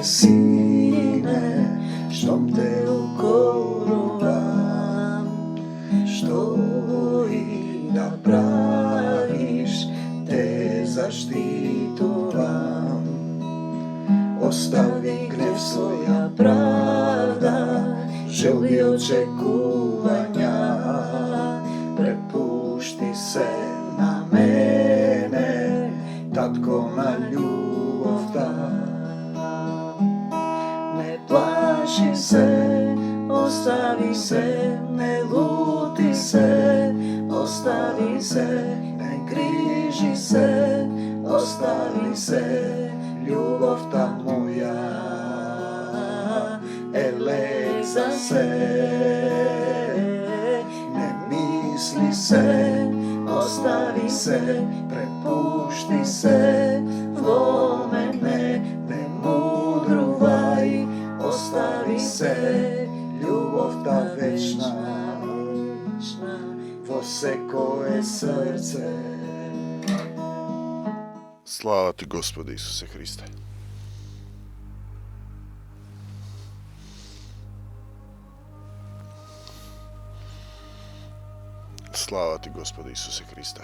Сине, штом те укорувам, што и да правиш, те заштитувам. Остави гнев своја правда, желби очекувања, препушти се на мене, татко на љубовта. Не плаши се, остави се, не лути се, остави се, не грижи се, остави се, љубовта моја е лек за се. Не мисли се, остави се, препушти се во мене, не мудрувај, остави се, љубовта вечна во секое срце. Слава ти, Господи Исусе Христе. Слава ти, Господи Исусе Христе.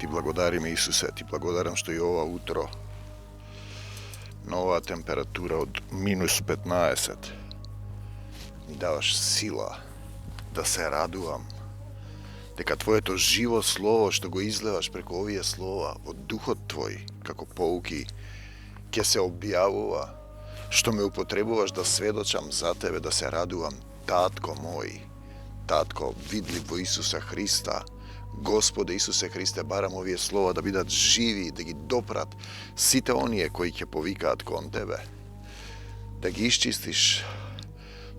Ти благодариме, Исусе, ти благодарам што и ова утро, на оваа температура од минус 15, ми даваш сила да се радувам, дека Твоето живо слово што го излеваш преку овие слова од Духот Твој, како поуки, ќе се објавува, што ме употребуваш да сведочам за Тебе, да се радувам, Татко мој, Татко, видлив во Исуса Христа. Господе Исусе Христе, барам овие слова да бидат живи, да ги допрат сите оние кои ќе повикаат кон Тебе, да ги исчистиш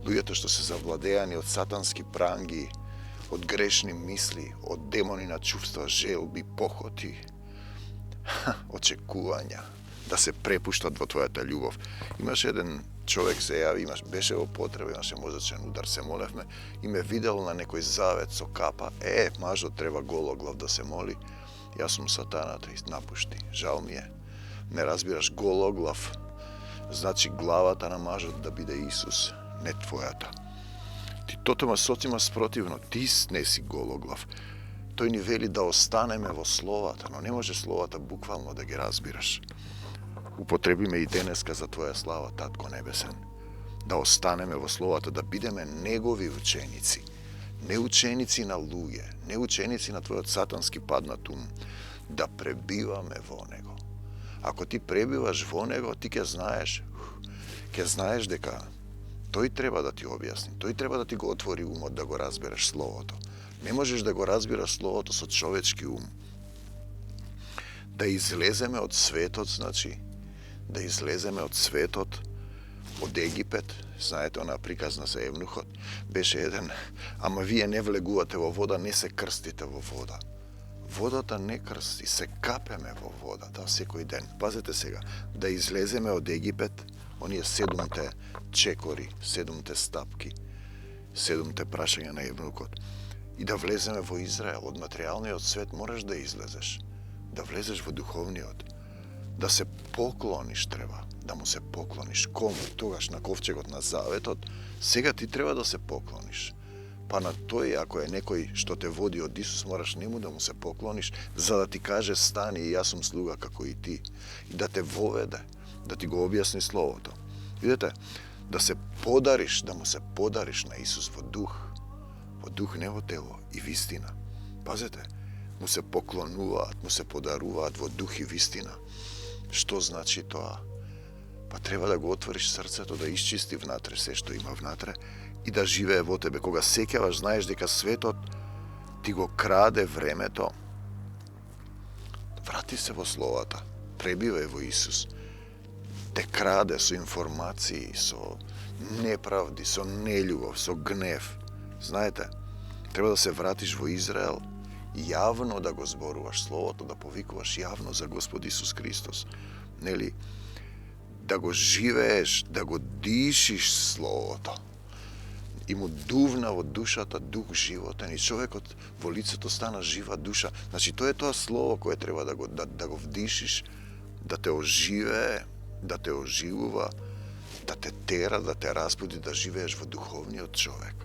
луѓето што се завладеани од сатански пранги, од грешни мисли, од демони на чувства, желби, похоти, очекувања, да се препуштат во Твојата љубов. Имаше еден човек се јави, беше во потреба, имаше мозачен удар, се молевме, и ме видел на некој завет со капа, мажот треба гологлав да се моли. Јас сум сатаната и напушти, жал ми е. Не разбираш, гологлав, значи главата на мажот да биде Исус, не твојата. Ти тотема социма спротивно, ти не си гологлав. Тој ни вели да останеме во словата, но не може словата буквално да ги разбираш. Употребиме и денеска за Твоја слава, Татко Небесен. Да останеме во словата, да бидеме Негови ученици. Не ученици на луѓе, не ученици на Твојот сатански паднат ум. Да пребиваме во Него. Ако ти пребиваш во Него, ти ќе знаеш дека Тој треба да ти објасни, Тој треба да ти го отвори умот да го разбереш Словото. Не можеш да го разбираш Словото со човечки ум. Да излеземе од светот, значи, да излеземе од светот, од Египет, знаете, она приказна за евнухот, беше еден, ама вие не влегувате во вода, не се крстите во вода. Водата не крсти, се капеме во водата секој ден. Пазете сега, да излеземе од Египет, оние 7 чекори, 7 стапки, 7 прашања на евнукот, и да влеземе во Израел. Од материјалниот свет мораш да излезеш, да влезеш во духовниот, да се поклониш треба, да му се поклониш. Кому? Тогаш на ковчегот на заветот, сега ти треба да се поклониш. Па на тој, ако е некој што те води од Исус, мораш нему да му се поклониш, за да ти каже стани и јас сум слуга како и ти, и да те воведе, да ти го објасни Словото. Видете, да се подариш, да му се подариш на Исус во дух не во тело и вистина. Пазете, му се поклонуваат, му се подаруваат во дух и вистина. Што значи тоа? Па треба да го отвориш срцето, да исчисти внатре се што има внатре и да живее во тебе. Кога сеќаваш, знаеш дека светот ти го краде времето, врати се во Словата, пребивај во Исус. Те краде со информации, со неправди, со нељубов, со гнев. Знаете, треба да се вратиш во Израел, јавно да го зборуваш Словото, да повикуваш јавно за Господ Исус Христос. Нели? Да го живееш, да го дишиш Словото. И му дувна во душата дух животен и човекот во лицето стана жива душа. Значи, тоа е тоа Слово кое треба да го вдишиш, да те оживее, да те оживува, да те тера, да те разбуди, да живееш во духовниот човек.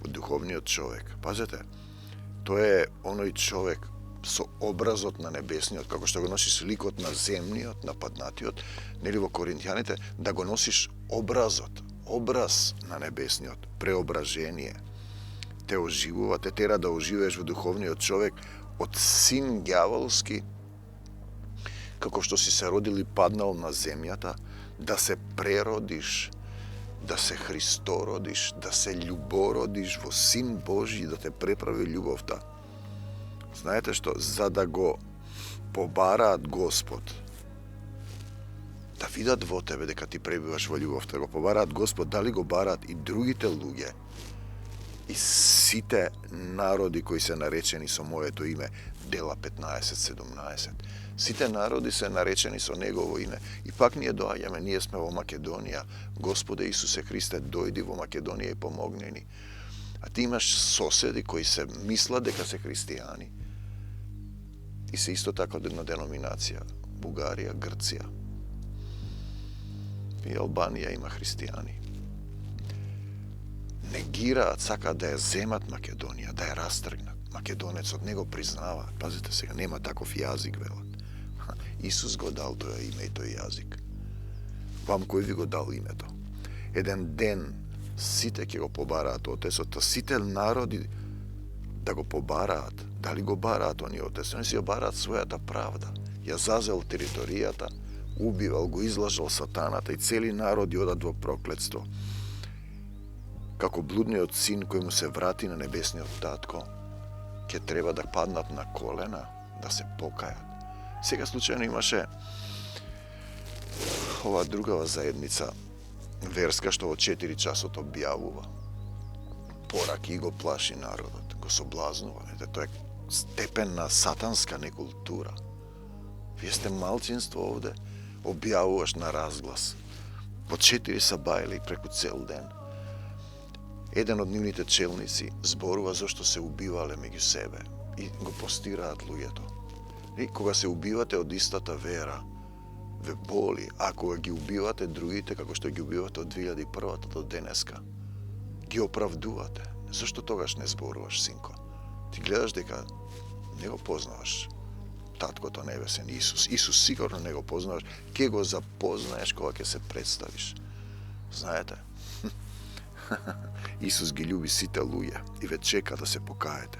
Во духовниот човек. Пазете, тој е оној човек со образот на небесниот, како што го носиш ликот на земниот, на паднатиот, нели во Коринтијаните, да го носиш образ на небесниот, преображение. Те оживува, те тера да оживееш во духовниот човек од син ѓаволски, како што си се родил и паднал на земјата, да се преродиш, да се христородиш, да се љубородиш во Син Божи, да те преправи љубовта. Знаете што? За да го побараат Господ, да видат во тебе дека ти пребиваш во љубовта, го побараат Господ, дали го бараат и другите луѓе, и сите народи кои се наречени со моето име, Дела 15:17. Сите народи се наречени со Негово име. И пак ние доаѓаме, ние сме во Македонија. Господе Исусе Христе, дојди во Македонија и помогни ни. А ти имаш соседи кои се мислат дека се христијани. И се исто така од една деноминација. Бугарија, Грција. И Албанија има христијани. Негираат, сакаат да ја земат Македонија, да ја растргнат. Македонецот не го признава. Пазите сега, нема таков јазик, велат. Исус го дал тој име и тој јазик. Вам кој ви го дал името? Еден ден сите ќе го побараат Отецот, сите народи да го побараат. Дали го бараат они Отецот? Они си ја бараат својата правда. Ја зазел територијата, убивал, го излажал сатаната и цели народи одат во проклетство. Како блудниот син кој му се врати на небесниот татко, ќе треба да паднат на колена, да се покајат. Сега случајно имаше ова другава заедница верска што во 4 часот објавува пораки и го плаши народот, го соблазнува. Тоа е степен на сатанска некултура. Вие сте малцинство овде, објавуваш на разглас. По 4 сабајли преку цел ден. Еден од нивните челници зборува зашто се убивале меѓу себе и го постираат луѓето. И кога се убивате од истата вера, ве боли, а кога ги убивате другите, како што ги убивате од 2001 до денеска, ги оправдувате. Зашто тогаш не зборуваш, синко? Ти гледаш дека не го познаваш Таткото Небесен, Исус. Исус сигурно не го познаваш, ке го запознаеш кога ќе се представиш. Знаете? Исус ги љуби сите луѓе и ве чека да се покаете.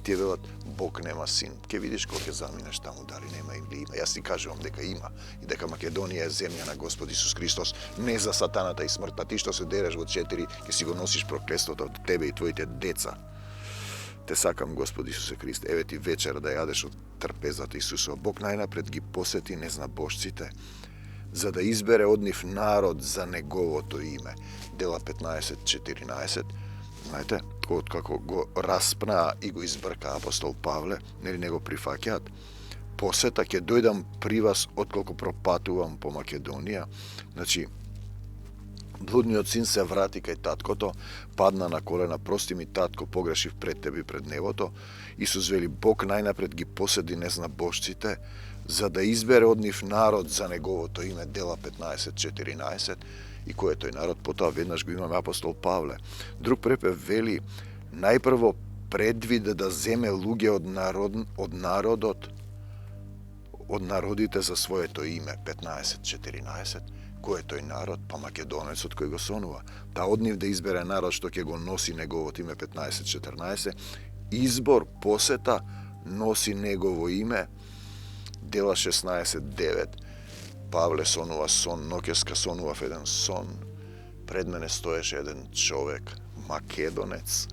Тие велат, Бог нема син. Ке видиш кога ќе заминеш таму, дали нема или има. Јас ти кажувам дека има и дека Македонија е земја на Господ Исус Христос, не за сатаната и смртта. Ти што се дереш во 4, ќе си го носиш проклетството од тебе и твоите деца. Те сакам, Господ Исусе Христе, еве ти вечера да јадеш од трпезата Исусова. Бог најнапред ги посети незнабожците, за да избере од нив народ за Неговото име. Дела 15:14. Знаете, откако го распнаа и го избрка апостол Павле, нели не го прифаќаат, посета ќе дојдам при вас отколку пропатувам по Македонија. Значи, блудниот син се врати кај таткото, падна на колена, прости ми татко, погрешив пред тебе и пред небото. Исус вели, Бог најнапред ги поседи незнабожците, за да избере од нив народ за Неговото име. Дела 15:14. И кој е тој народ? Потоа веднаш го имаме апостол Павле. Друг препев вели, најпрво предвиде да земе луѓе од народот, од народите за своето име. 15:14. Кој е тој народ? Па македонецот кој го сонува. Та од нив да избере народ што ќе го носи Неговото име. 15:14. Избор, посета, носи Негово име. Дела 16:9. Павле сонува сон, ноќеска сонував еден сон. Пред мене стоеше еден човек, македонец,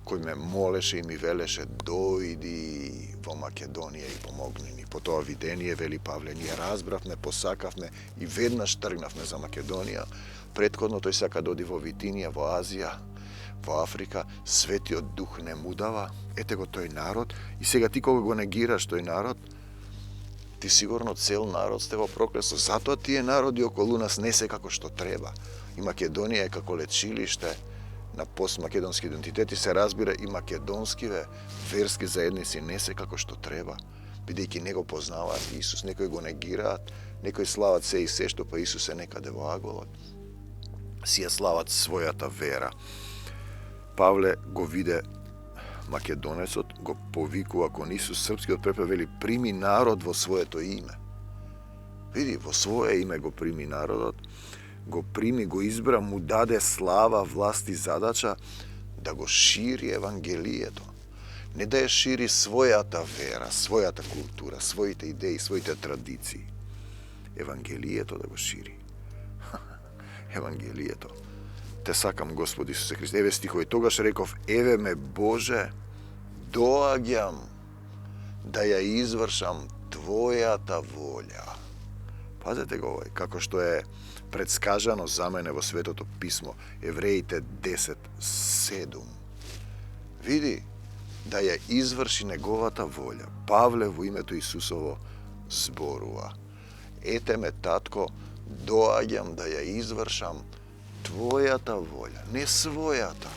кој ме молеше и ми велеше, дојди во Македонија и помогни ни. По тоа видение, вели Павле, ние разбравме, посакавме и веднаш тргнавме за Македонија. Претходно тој сака да оди во Витинија, во Азија, во Африка. Светиот дух не му дава. Ете го тој народ. И сега ти кога го негираш тој народ, ти сигурно цел народ сте во проклетство. Затоа тие народи околу нас не се како што треба. И Македонија е како лечилиште на постмакедонски идентитет и се разбира и македонскиве верски заедници не се како што треба, бидејќи не го познаваат Исус. Некои го негираат, Некои слават се и се што па Исус е некаде во аголот. Си ја слават својата вера. Павле го виде македонецот, го повикува кон Исус, српскиот препев вели прими народ во своето име. Види, во свое име го прими народот, го прими, го избра, му даде слава, власт и задача да го шири евангелието. Не да ја шири својата вера, својата култура, своите идеи, своите традиции. Евангелието да го шири. Евангелието. Те сакам, Господи Исусе Христе. Еве стихови, тогаш реков, еве ме Боже, доаѓам да ја извршам Твојата волја. Пазете го овој, како што е предскажано за мене во Светото Писмо, Евреите 10:7. Види, да ја изврши неговата волја. Павле во името Исусово зборува. Ете ме, татко, доаѓам да ја извршам Твојата волја, не својата.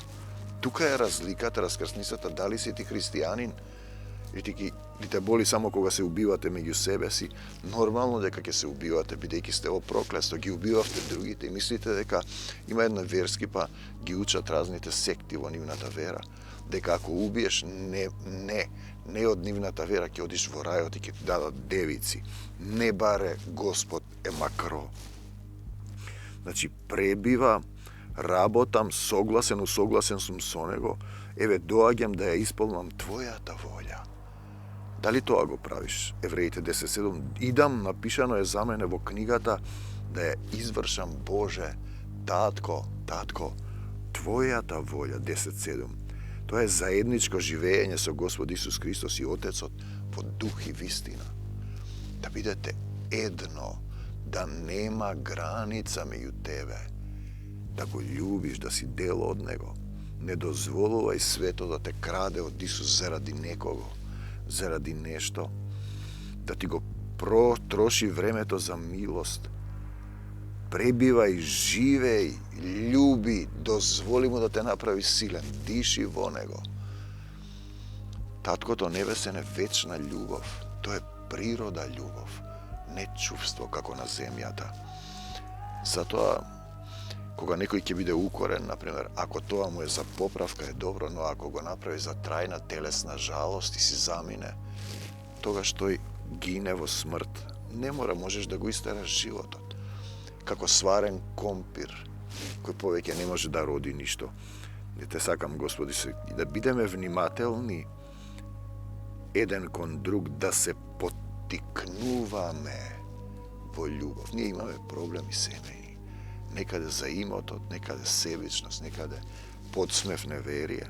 Тука е разликата, раскрсницата, дали си ти христијанин, или те боли само кога се убивате меѓу себе си, нормално дека ќе се убивате, бидејќи сте во проклество, ги убивавте другите и мислите дека има една верски, па ги учат разните секти во нивната вера, дека ако убиеш не од нивната вера, ќе одиш во рајот и ќе ти дадат девици. Не баре Господ е макро. Значи, пребива, работам, согласен сум со него, еве доаѓам да ја исполнам Твојата волја. Дали тоа го правиш? Евреите 10:7. Идам, напишано е за мене во книгата, да ја извршам, Боже, татко, Твојата волја, 10:7. Тоа е заедничко живење со Господ Исус Христос и Отецот во дух и вистина. Да бидете едно, да нема граница меѓу тебе, да го љубиш, да си дел од него. Не дозволувај светот да те краде од Исус заради некого, заради нешто, да ти го протроши времето за милост. Пребивај, живеј, љуби, дозволи му да те направи силен, диши во него. Таткото небесен е вечна љубов, тоа е природа љубов, не чувство како на земјата. Затоа, кога некој ќе биде укорен, например, ако тоа му е за поправка е добро, но ако го направи за трајна телесна жалост и си замине, тогаш тој гине во смрт. Не мора, можеш да го истераш животот. Како сварен компир, кој повеќе не може да роди ништо. Не те сакам, Господи, и да бидеме внимателни еден кон друг, да се поттикнуваме во љубов. Ние имаме проблеми семејни. Некаде за имотот, некаде себичност, некаде подсмев, неверие.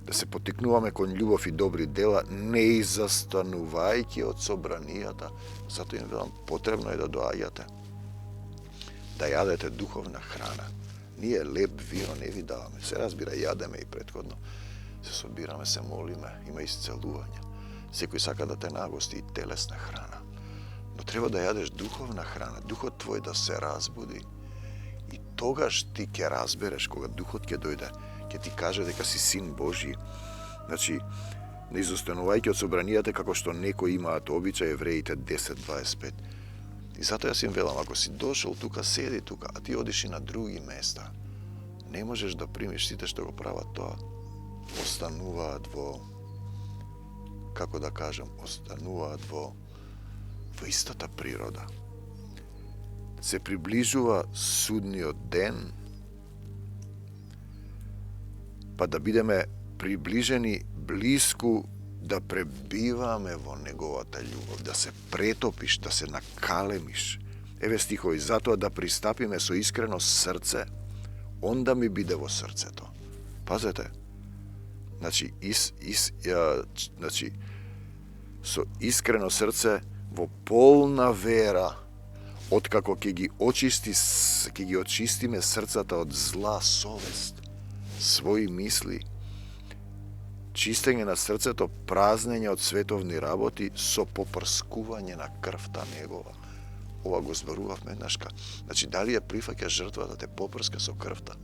Да се поттикнуваме кон љубов и добри дела, не изостанувајќи од собранијата. Затоа им велам, потребно е да доаѓате, да јадете духовна храна. Ние леп вино не ви даваме. Се разбира, јадеме и претходно. Се собираме, се молиме, има исцелување. Секој сака да те нагости и телесна храна. Но треба да јадеш духовна храна, духот твој да се разбуди. И тогаш ти ќе разбереш, кога духот ќе дојде, ќе ти каже дека си син Божи. Значи, не изостанувајќи од собранијата како што некои имаат обичај, Евреите 10:25. И затоа јас им велам, ако си дошол тука, седи тука, а ти одиш и на други места, не можеш да примиш сите што го прават тоа. Остануваат во, како да кажам, остануваат во истата природа. Се приближува судниот ден, па да бидеме приближени блиску, да пребиваме во неговата љубов, да се претопиш, да се накалемиш. Еве стихови, затоа да пристапиме со искрено срце, онда ми биде во срцето. Пазете, значи, со искрено срце, во полна вера, откако ќе ги очистиме срцата од зла совест, своји мисли, чистење на срцето, празнење од световни работи со попрскување на крвта негова. Ова го зборувавме еднашка. Значи, дали ја прифаќа жртва да те попрска со крвта,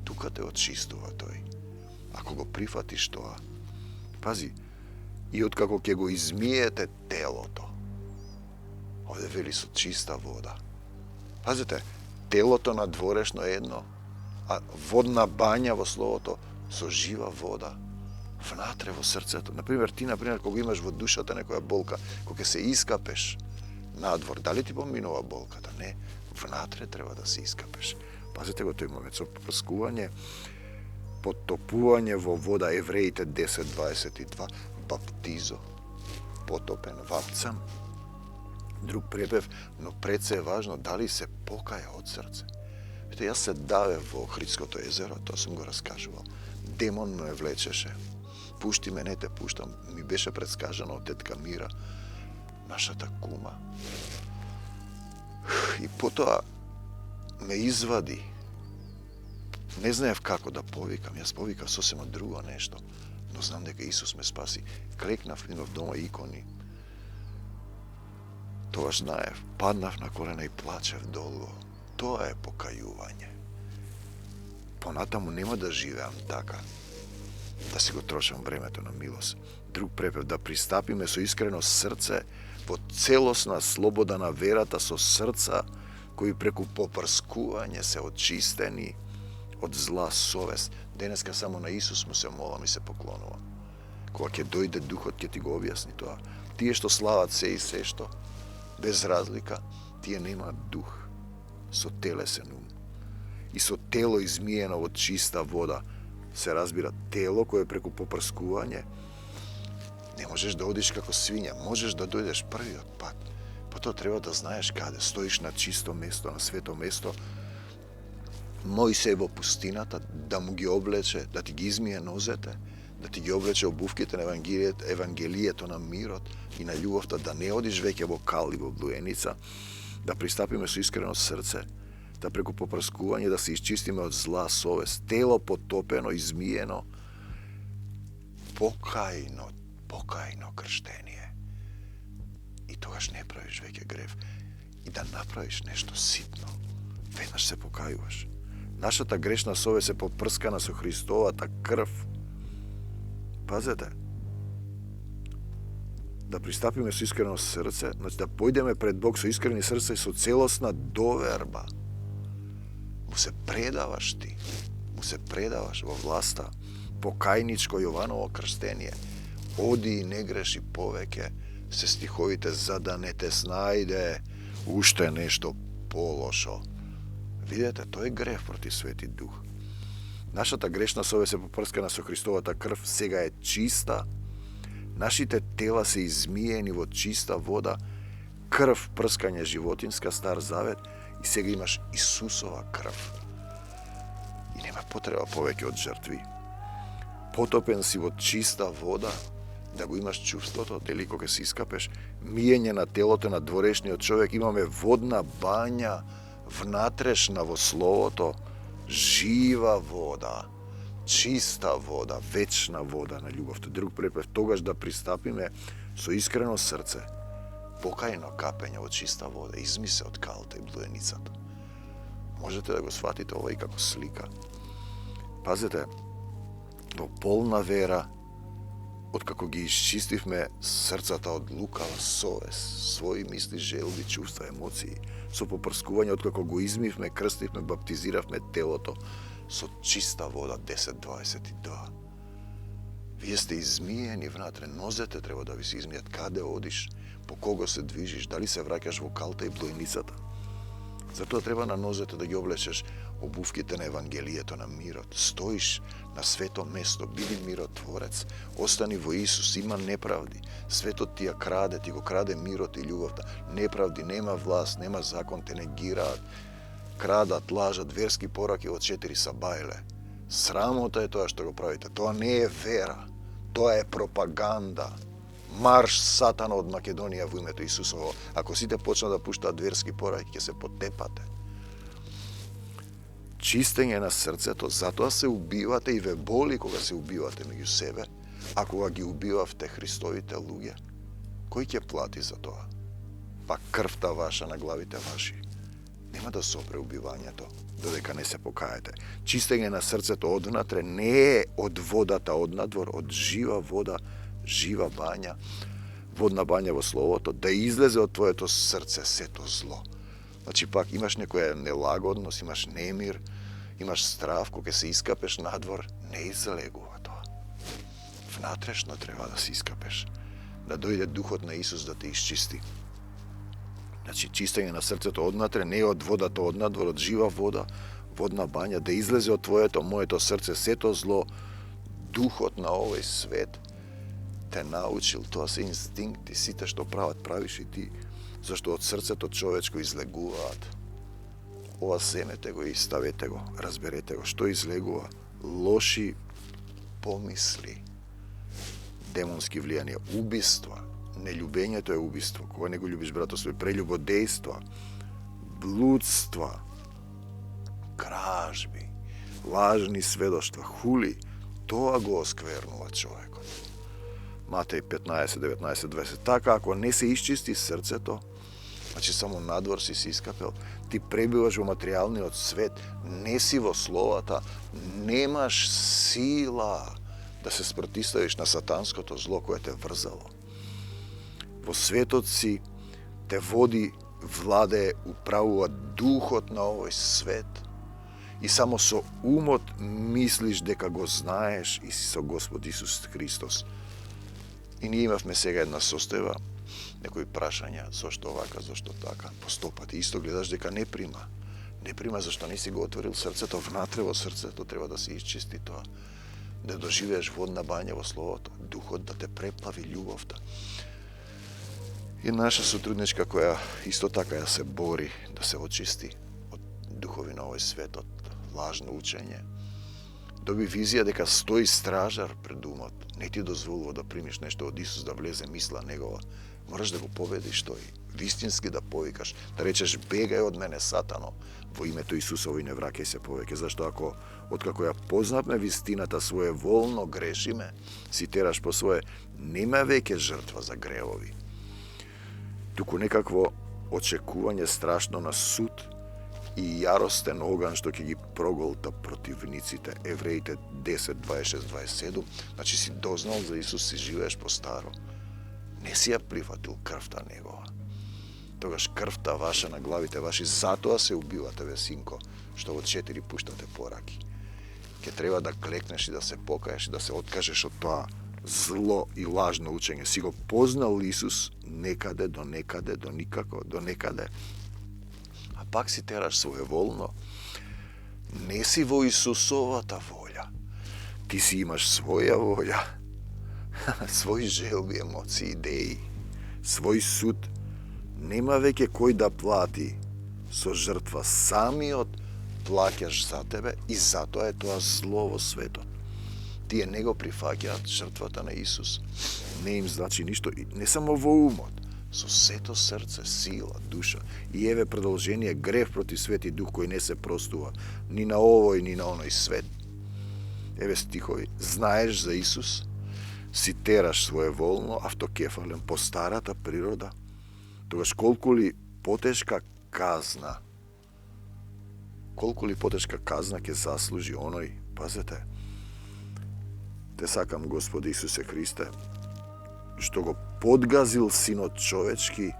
тука те очистува тој. Ако го прифатиш тоа, пази, и откако ќе го измиете телото, Овде вели со чиста вода. Пазите, телото надворешно е едно, а водна бања во словото со жива вода внатре во срцето. Например, ти, кога имаш во душата некоја болка, кога се искапеш надвор, дали ти поминува болката? Не, внатре треба да се искапеш. Пазите го тој момент, со попрскување, потопување во вода, Евреите 10:22, баптизо, потопен, вапцан. Друг препев, но пред се е важно дали се покаја од срце. Јас се давев во Охридското езеро, тоа сум го раскажувал. Демон ме влечеше. Пушти ме, не те пуштам. Ми беше предскажано од тетка Мира, нашата кума. И потоа ме извади. Не знаев како да повикам. Јас повикав сосема друго нешто. Но знам дека Исус ме спаси. Клекнав, идов дома икони. Тогаш знаев, паднав на колена и плачев долго. Тоа е покајување. Понатаму нема да живеам така, да си го трошам времето на милост. Друг препев, да пристапиме со искрено срце, во целосна слобода на верата, со срца кои преку попрскување се очистени од зла совест. Денеска само на Исус му се молам и се поклонувам. Кога ќе дојде Духот, ќе ти го објасни тоа. Тие што слават се и се што, без разлика, тие немаат дух, со телесен ум. И со тело измиено во чиста вода се разбира тело кое преку попрскување не можеш да одиш како свиња, можеш да дојдеш првиот пат. Потоа треба да знаеш каде, стоиш на чисто место, на свето место. Мојсей во пустината да му ги облече, да ти ги измие нозете, да ти ги облече обувките на евангелието на мирот и на љубовта, да не одиш веќе во кал и во блуеница, да пристапиме со искрено срце, да преку попрскување да се изчистиме од зла совест, тело потопено, измиено, покајно крштение. И тогаш не правиш веќе грев. И да направиш нешто ситно, веднаш се покајуваш. Нашата грешна совест е попрскана со Христовата крв. Пазете, да пристапиме со искрено срце, значи да појдеме пред Бог со искрени срце и со целосна доверба. Му се предаваш ти, му се предаваш во власта, покајничко Јованово крштение. Оди и не греши повеќе, се стиховите, за да не те снајде уште нешто полошо. Видете, тој е грев против Свети Дух. Нашата грешна совест е попрскана со Христовата крв, сега е чиста. Нашите тела се измиени во чиста вода, крв прскање животинска, Стар Завет, и сега имаш Исусова крв. И нема потреба повеќе од жртви. Потопен си во чиста вода, да го имаш чувството, дали кога се искапеш, миење на телото на дворешниот човек, имаме водна бања, внатрешна во Словото, жива вода, чиста вода, вечна вода на љубовта. Друг препев, тогаш да пристапиме со искрено срце, покајно капење во чиста вода, изми се од калта и блуеницата. Можете да го сватите ова и како слика. Пазете, во полна вера, откако ги изчистивме срцата од лукава совест, своји мисли, желби, чувства, емоции, со попрскување, откако го измивме, крстивме, баптизиравме телото со чиста вода 10:22. Вие сте измиени внатре, нозете треба да ви се измијат, каде одиш, по кого се движиш, дали се враќаш во калта и блојницата. Затоа треба на нозете да ги облечеш обувките на евангелието на мирот. Стоиш на свето место, биди миротворец, остани во Исус, има неправди. Светот ти ја краде, ти го краде мирот и љубовта. Неправди, нема власт, нема закон, те негираат, крадат, лажат, верски пораки од 4 сабајле. Срамота е тоа што го правите. Тоа не е вера, тоа е пропаганда. Марш сатана од Македонија во името Исусово. Ако сите почнат да пуштаат верски пораки, ќе се потепате. Чистење на срцето, затоа се убивате и ве боли кога се убивате меѓу себе, а кога ги убивавте Христовите луѓе. Кој ќе плати за тоа? Па крвта ваша на главите ваши. Нема да сопре убивањето, додека не се покаете. Чистење на срцето однатре не е од водата однадвор, од жива вода, жива бања, водна бања во Словото, да излезе од твоето срце сето зло. Значи пак имаш некоја нелагодност, имаш немир, имаш страв, кога се искапеш надвор, не излегува тоа. Внатрешно треба да се искапеш, да дојде Духот на Исус да те изчисти. Значи, чистење на срцето однатре, не од водата однадвор, од жива вода, водна бања, да излезе од твоето, моето срце сето зло. Духот на овој свет те научил, тоа се инстинкти, сите што прават, правиш и ти, зашто од срцето човечко излегуваат. Ова семете го и ставете го, разберете го, што излегува? Лоши помисли, демонски влијанија, убиства. Нељубењето е убиство. Кога не го љубиш брато свој, прелюбодејства, блудства, кражби, лажни сведоштва, хули, тоа го осквернува човекот. Матеј 15, 19, 20. Така, ако не се исчисти срцето, значи само надвор си се искапел, ти пребиваш во материјалниот свет, не си во словата, немаш сила да се спротиставиш на сатанското зло кое те врзало. Во светот си те води, владее, управува духот на овој свет и само со умот мислиш дека го знаеш и си со Господ Исус Христос. И ние имавме сега една состојба, некои прашања, зошто овака, зошто така, постопати. Исто гледаш дека не прима. Не прима зашто не си го отворил срцето, внатре во срцето треба да се исчисти тоа. Да доживееш водна бања во Словото, Духот да те преплави љубовта. И наша сотрудничка која исто така ја се бори да се очисти од духови на овој свет, од лажно учење. Доби визија дека стои стражар пред умот, не ти дозволува да примиш нешто од Исус, да влезе мисла негова. Мораш да го победиш тој, вистински да повикаш, да речеш бегај од мене сатано, во името Исусово и не враќај се повеќе, зашто ако откако ја познавме вистината своеволно грешиме, си тераш по свое, нема веќе жртва за гревови. Туку некакво очекување страшно на суд и јаростен оган што ќе ги проголта противниците. Евреите 10, 26, 27, значи си дознал за Исус, си живееш по старо. Не си ја прифатил крвта негова. Тогаш крвта ваша на главите ваши, затоа се убивате, бе синко, што во 4 пуштате пораки. Ке треба да клекнеш и да се покаеш и да се откажеш од тоа зло и лажно учење. Си го познал Исус некаде, до некаде, до никако, до некаде. А пак си тераш своеволно. Не си во Исусовата волја. Ти си имаш своја волја. Своји желби, емоции, идеи. Свој суд. Нема веќе кој да плати со жртва. Самиот плаќаш за тебе и затоа е тоа зло во светот. Тие не го прифаќаат жртвата на Исус. Не им значи ништо, не само во умот, со сето срце, сила, душа. И еве продолжение, грев против Свети Дух кој не се простува ни на овој, ни на оној свет. Еве стихови, знаеш за Исус, си тераш своеволно, автокефален, по старата природа, тогаш колку ли потешка казна ќе заслужи оној, пазете, те сакам Господи Исусе Христе, што го подгазил Синот човечки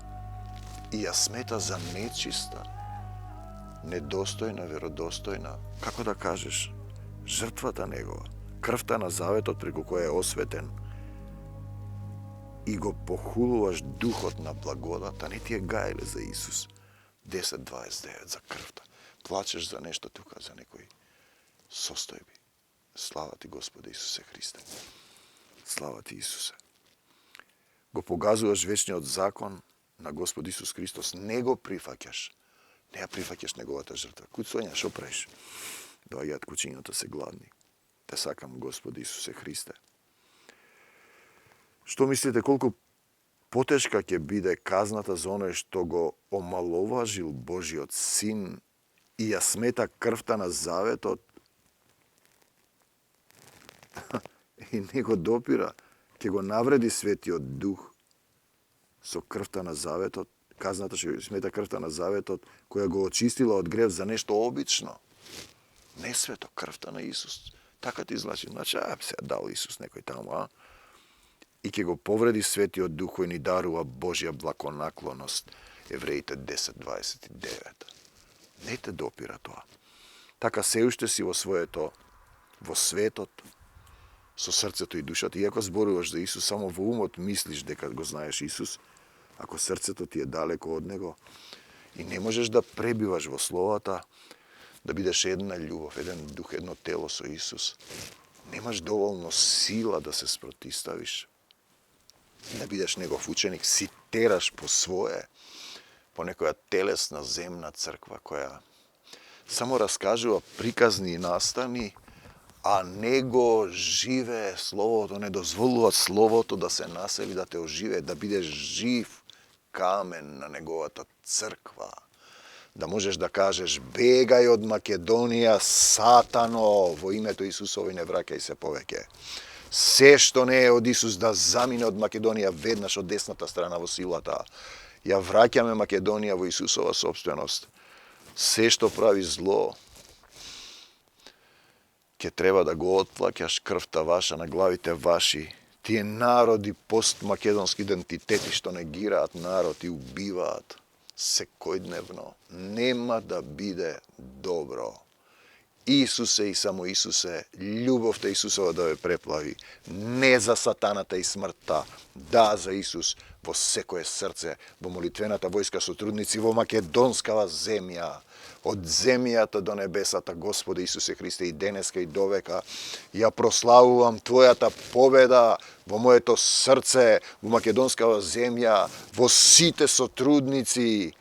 и ја смета за нечиста, недостојна, веродостојна, како да кажеш, жртвата негова, крвта на заветот преку која е осветен, и го похулуваш духот на благодата, не ти е гајле за Исус. 10.29 за крвта. Плачеш за нешто тука, за некои состојби. Слава ти, Господи Исусе Христе. Слава ти, Исусе. Го погазуваш вечниот закон на Господ Исус Христос. Не го прифаќаш. Не ја прифаќаш неговата жртва. Куцоња, шо правиш? Доаѓаат кучињата се гладни. Те сакам, Господи Исусе Христе. Што мислите, колку потешка ќе биде казната за оној што го омаловажил Божиот Син и ја смета крвта на заветот и не го допира, ќе го навреди Светиот Дух со крвта на заветот, казната што смета крвта на заветот, која го очистила од грев за нешто обично. Не свето, крвта на Исус. Така ти излачи, значи, се дал Исус некој таму, и ќе го повреди Светиот Дух кој ни дарува Божја блаконаклоност. Евреите 10:29. Не те допира тоа. Така се уште си во своето, во светот, со срцето и душата, иако зборуваш за Исус, само во умот мислиш дека го знаеш Исус, ако срцето ти е далеко од Него и не можеш да пребиваш во словата, да бидеш една љубов, еден дух, едно тело со Исус, немаш доволно сила да се спротиставиш, да бидеш Негов ученик, си тераш по свое, по некоја телесна земна црква, која само раскажува приказни и настани, а не го живее Словото, не дозволува Словото да се насели, да те оживее, да бидеш жив камен на Неговата црква. Да можеш да кажеш, бегај од Македонија, Сатано, во името Исусово и не враќај се повеќе. Се што не е од Исус да замине од Македонија веднаш од десната страна во силата. Ја враќаме Македонија во Исусова собственост. Се што прави зло, ќе треба да го отплаќаш крвта ваша на главите ваши. Тие народи постмакедонски идентитети што негираат народ и убиваат секојдневно, нема да биде добро. Исусе и само Исусе, љубовта Исусова да ве преплави, не за сатаната и смртта, да за Исус во секое срце, во молитвената војска сотрудници во македонскава земја, од земјата до небесата, Господи Исусе Христе, и денеска и довека, ја прославувам Твојата победа во моето срце, во македонскава земја, во сите сотрудници,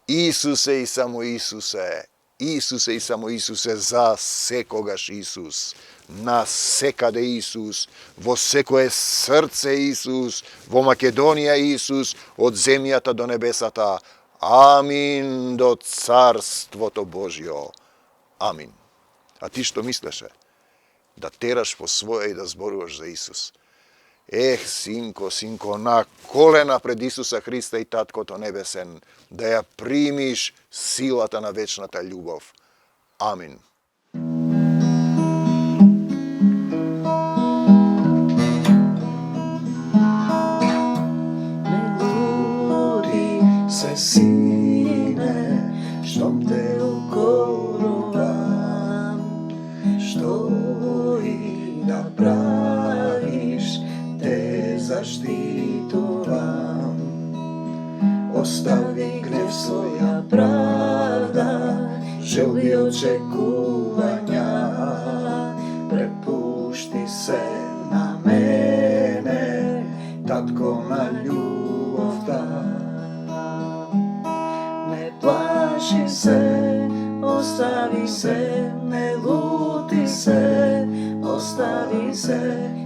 Исусе и само Исусе, Исусе и само Исусе, за секогаш Исус, на секаде Исус, во секое срце Исус, во Македонија Исус, од земјата до небесата. Амин до Царството Божјо. Амин. А ти што мислеше? Да тераш по своje и да зборуваш за Исус. Синко, синко, на колена пред Исуса Христа и Таткото Небесен, да ја примиш силата на вечната љубов. Амин. Се сине, штом те укорувам, што и да правиш, те заштитувам. Остави гнев своја правда, желби очекувања, препушти се на мене, Татко на љубовта. Плаши се, остави се, не лути се, остави се,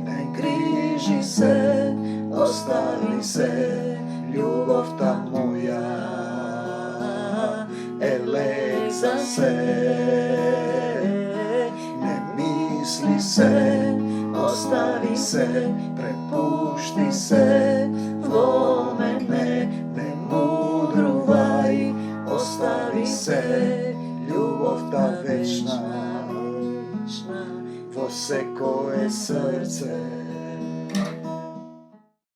не грижи се, остави се, љубовта моја е лек за се. Не мисли се, остави се, препушти се, во мене не мудрувај, остави се, љубовта вечна, во секое срце.